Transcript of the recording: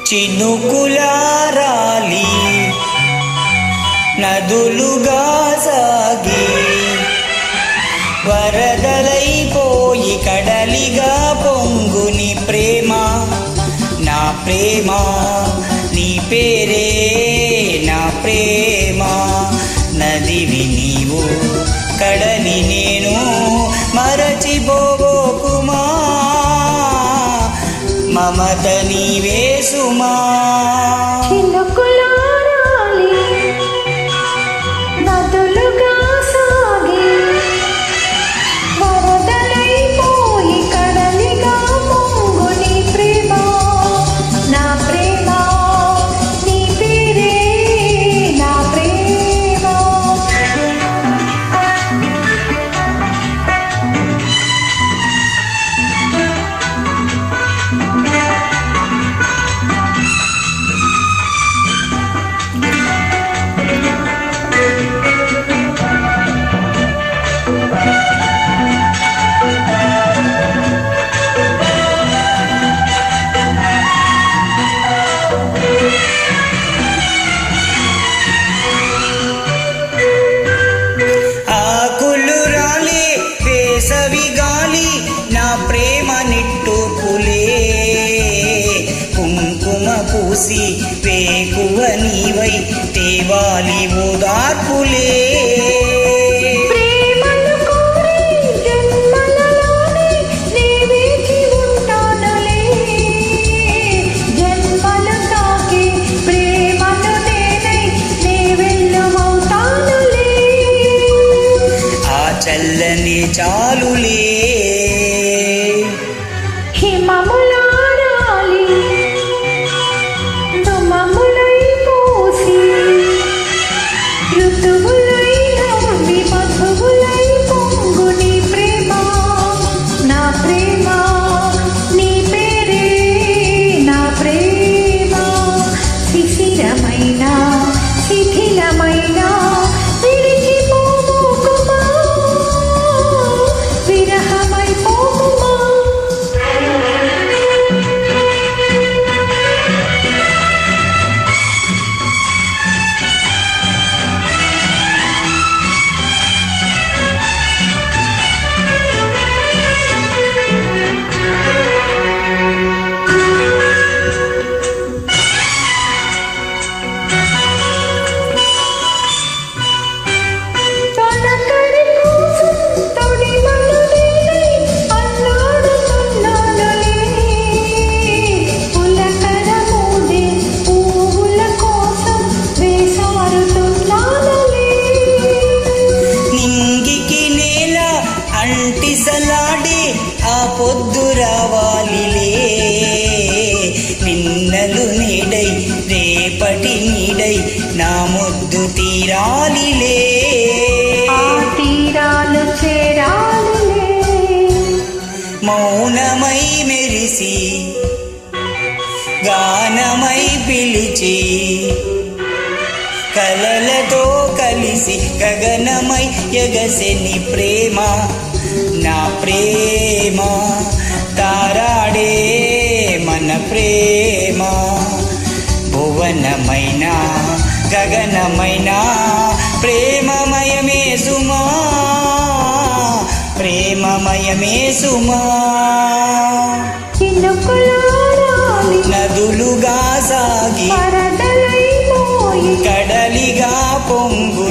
చినుకులారాలి నదులుగా సాగి వరదలైపోయి కడలిగా పొంగుని ప్రేమ నా ప్రేమ నీ పేరే నా ప్రేమ నదివి నీవు కడలి నేను మరచిపోబోకుమా మమత నీవే సుమా పూసి వేకువ నీవై తేవాలి ఓదార్పులే ఆ చల్లని చాలులే అంటిసలాడి ఆ పొద్దు రావాలిలే నిన్నలు నీడై రేపటి నీడై నా ముద్దు తీరాలిలే తీరాలు చేరాలిలే మౌనమై మెరిసి గానమై పిలిచి కలలతో కలిసి గగనమై ఎగసెని ప్రేమ నా ప్రేమ తారాడే మన ప్రేమ భువనమైన గగనమైన ప్రేమమయమే సుమా ప్రేమమయమే సుమా నదులుగా సాగి కడలిగా పొంగు